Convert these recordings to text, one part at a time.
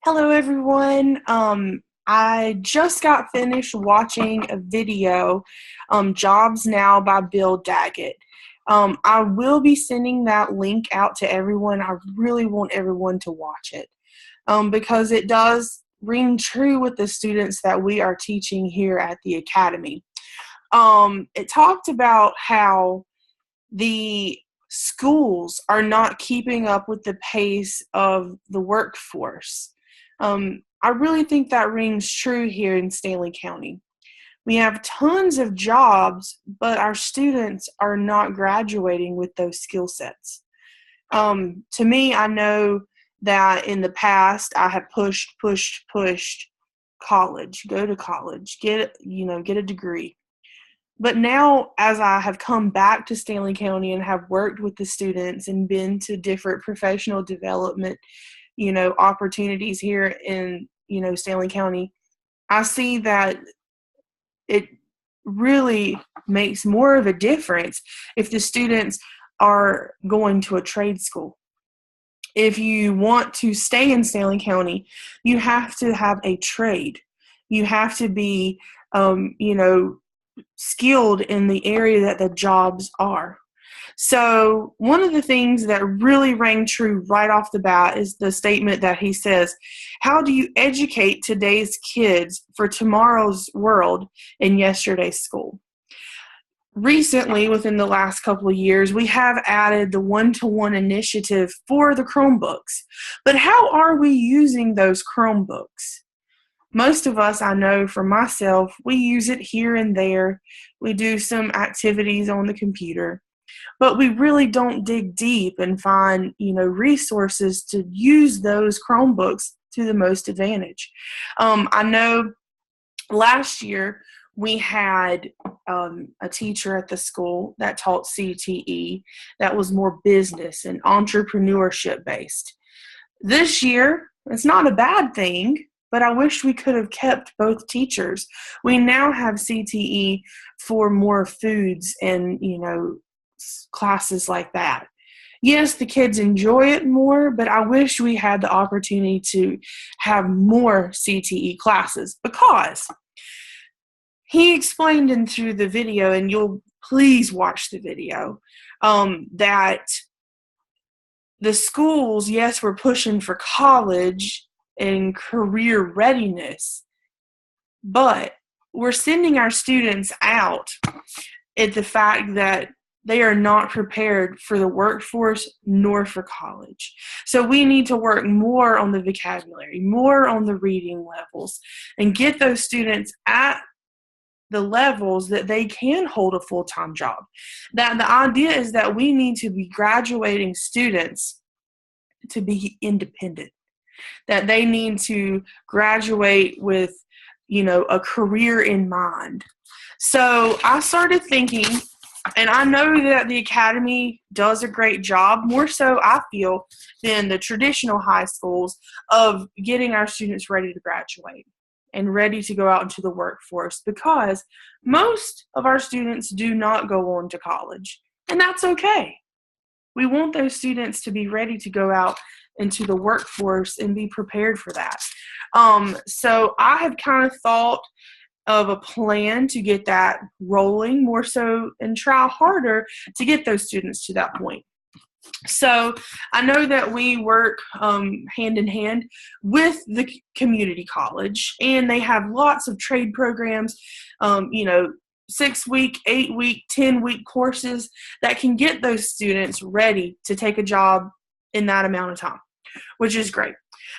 Hello, everyone. I just got finished watching a video, Jobs Now by Bill Daggett. I will be sending that link out to everyone. I really want everyone to watch it because it does ring true with the students that we are teaching here at the Academy. It talked about how the schools are not keeping up with the pace of the workforce. I really think that rings true here in Stanley County. We have tons of jobs, but our students are not graduating with those skill sets. To me, I know that in the past I have pushed college, go to college, get a degree. But now, as I have come back to Stanley County and have worked with the students and been to different professional development, opportunities here in, Stanley County, I see that it really makes more of a difference if the students are going to a trade school. If you want to stay in Stanley County, you have to have a trade. You have to be, skilled in the area that the jobs are. So one of the things that really rang true right off the bat is the statement that he says, how do you educate today's kids for tomorrow's world in yesterday's school? Recently, within the last couple of years, we have added the one-to-one initiative for the Chromebooks. But how are we using those Chromebooks? Most of us, I know for myself, we use it here and there. We do some activities on the computer, but we really don't dig deep and find, resources to use those Chromebooks to the most advantage. I know last year we had a teacher at the school that taught CTE that was more business and entrepreneurship based. This year, it's not a bad thing, but I wish we could have kept both teachers. We now have CTE for more foods and, classes like that. Yes, the kids enjoy it more, but I wish we had the opportunity to have more CTE classes because he explained in through the video, and you'll please watch the video, that the schools, yes, we're pushing for college and career readiness, but we're sending our students out at the fact that they are not prepared for the workforce nor for college. So we need to work more on the vocabulary, more on the reading levels, and get those students at the levels that they can hold a full-time job. That the idea is that we need to be graduating students to be independent, that they need to graduate with, a career in mind. So I started thinking, and I know that the Academy does a great job, more so I feel than the traditional high schools, of getting our students ready to graduate and ready to go out into the workforce, because most of our students do not go on to college, and that's okay. We want those students to be ready to go out into the workforce and be prepared for that. So I have kind of thought of a plan to get that rolling more so and try harder to get those students to that point. So I know that we work hand in hand with the community college, and they have lots of trade programs, 6-week, 8-week, 10-week courses that can get those students ready to take a job in that amount of time, which is great.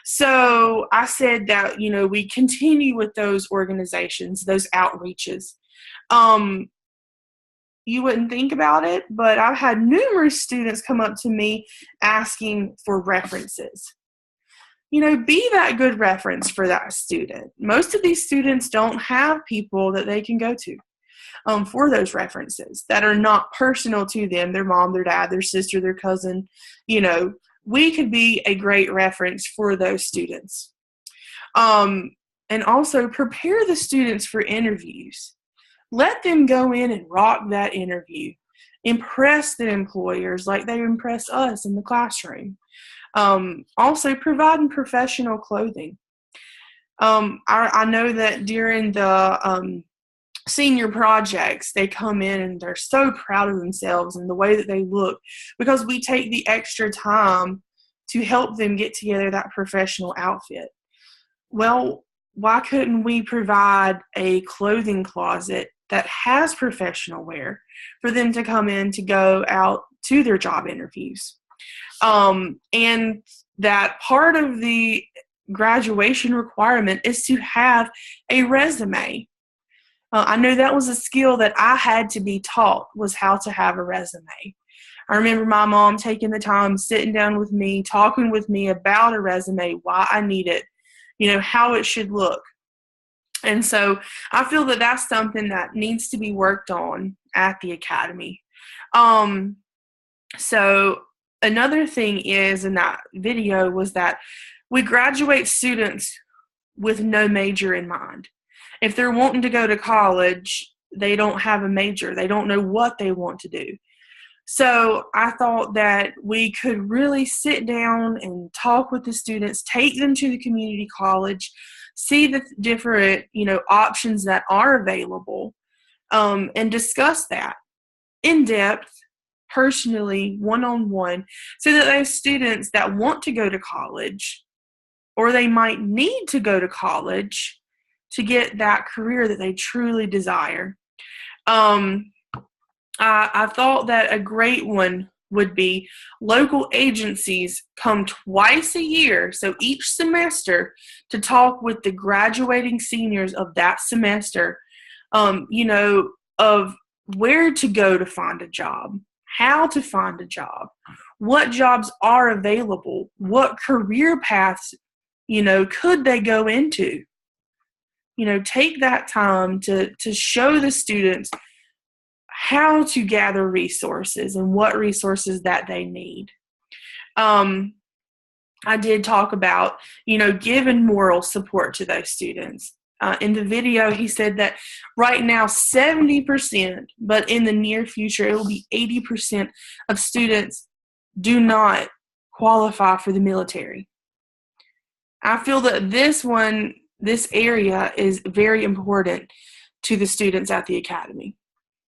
So I said that, we continue with those organizations, those outreaches. You wouldn't think about it, but I've had numerous students come up to me asking for references. Be that good reference for that student. Most of these students don't have people that they can go to for those references that are not personal to them, their mom, their dad, their sister, their cousin. We could be a great reference for those students. And also prepare the students for interviews. Let them go in and rock that interview. Impress the employers like they impress us in the classroom. Also, providing professional clothing. I know that during the senior projects, they come in and they're so proud of themselves and the way that they look because we take the extra time to help them get together that professional outfit. Well, why couldn't we provide a clothing closet that has professional wear for them to come in to go out to their job interviews? And that part of the graduation requirement is to have a resume. I know that was a skill that I had to be taught, was how to have a resume. I remember my mom taking the time, sitting down with me, talking with me about a resume, why I need it, how it should look. And so I feel that that's something that needs to be worked on at the academy. So another thing is in that video was that we graduate students with no major in mind. If they're wanting to go to college, they don't have a major. They don't know what they want to do. So I thought that we could really sit down and talk with the students, take them to the community college, see the different, options that are available, and discuss that in depth, personally, one-on-one, so that those students that want to go to college, or they might need to go to college to get that career that they truly desire. I thought that a great one would be local agencies come twice a year, so each semester, to talk with the graduating seniors of that semester, of where to go to find a job, how to find a job, what jobs are available, what career paths, could they go into. Take that time to show the students how to gather resources and what resources that they need. I did talk about, giving moral support to those students. In the video, he said that right now 70%, but in the near future, it will be 80% of students do not qualify for the military. I feel that this area is very important to the students at the academy,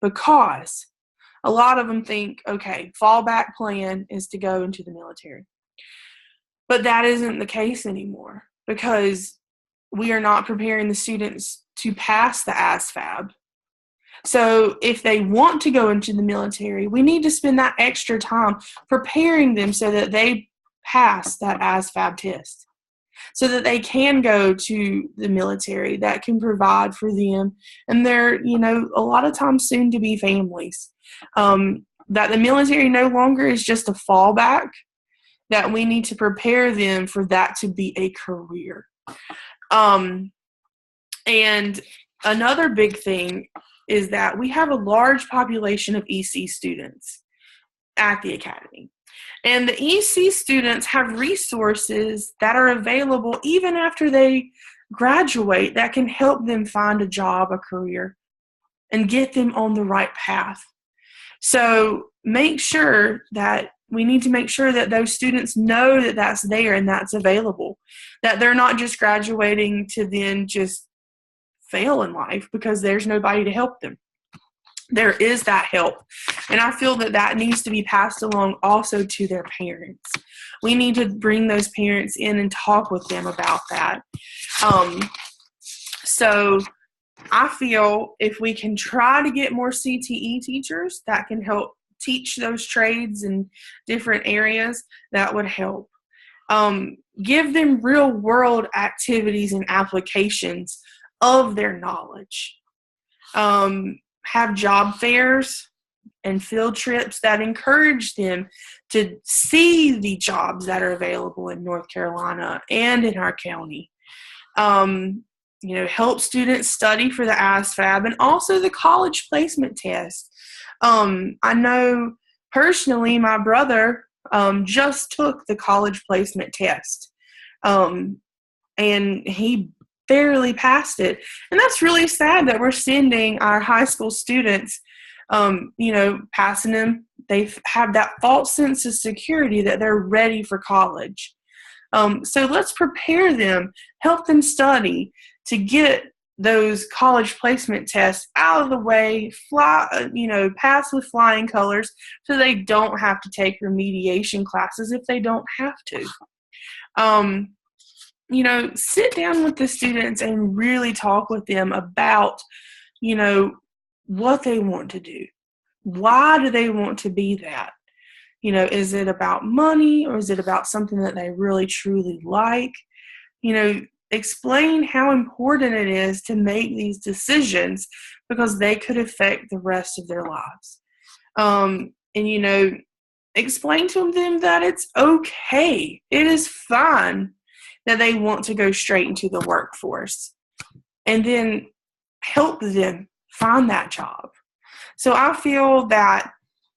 because a lot of them think, okay, fallback plan is to go into the military. But that isn't the case anymore, because we are not preparing the students to pass the ASVAB. So if they want to go into the military, we need to spend that extra time preparing them so that they pass that ASVAB test, so that they can go to the military that can provide for them and their, a lot of times soon to be families. That the military no longer is just a fallback, that we need to prepare them for that to be a career. And another big thing is that we have a large population of EC students at the academy. And the EC students have resources that are available even after they graduate that can help them find a job, a career, and get them on the right path. So we need to make sure that those students know that that's there and that's available, that they're not just graduating to then just fail in life because there's nobody to help them. There is that help. And I feel that that needs to be passed along also to their parents. We need to bring those parents in and talk with them about that. So I feel if we can try to get more CTE teachers that can help teach those trades in different areas, that would help. Give them real world activities and applications of their knowledge. Have job fairs and field trips that encourage them to see the jobs that are available in North Carolina and in our county. Help students study for the ASVAB and also the college placement test. I know personally my brother just took the college placement test, and he barely passed it. And that's really sad that we're sending our high school students passing them, they have that false sense of security that they're ready for college. So let's prepare them, help them study to get those college placement tests out of the way, pass with flying colors so they don't have to take remediation classes if they don't have to. Sit down with the students and really talk with them about, what they want to do. Why do they want to be that? Is it about money, or is it about something that they really truly like? Explain how important it is to make these decisions because they could affect the rest of their lives. Explain to them that it's okay. It is fine that they want to go straight into the workforce, and then help them find that job. So I feel that,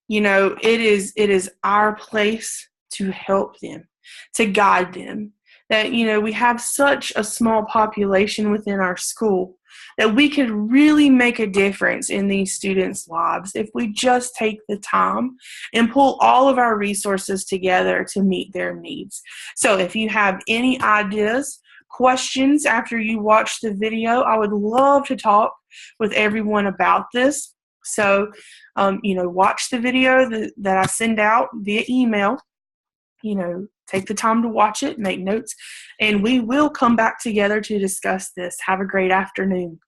it is our place to help them, to guide them. That, we have such a small population within our school that we could really make a difference in these students' lives if we just take the time and pull all of our resources together to meet their needs. So if you have any ideas, questions after you watch the video, I would love to talk with everyone about this. So, watch the video that I send out via email. Take the time to watch it, make notes, and we will come back together to discuss this. Have a great afternoon.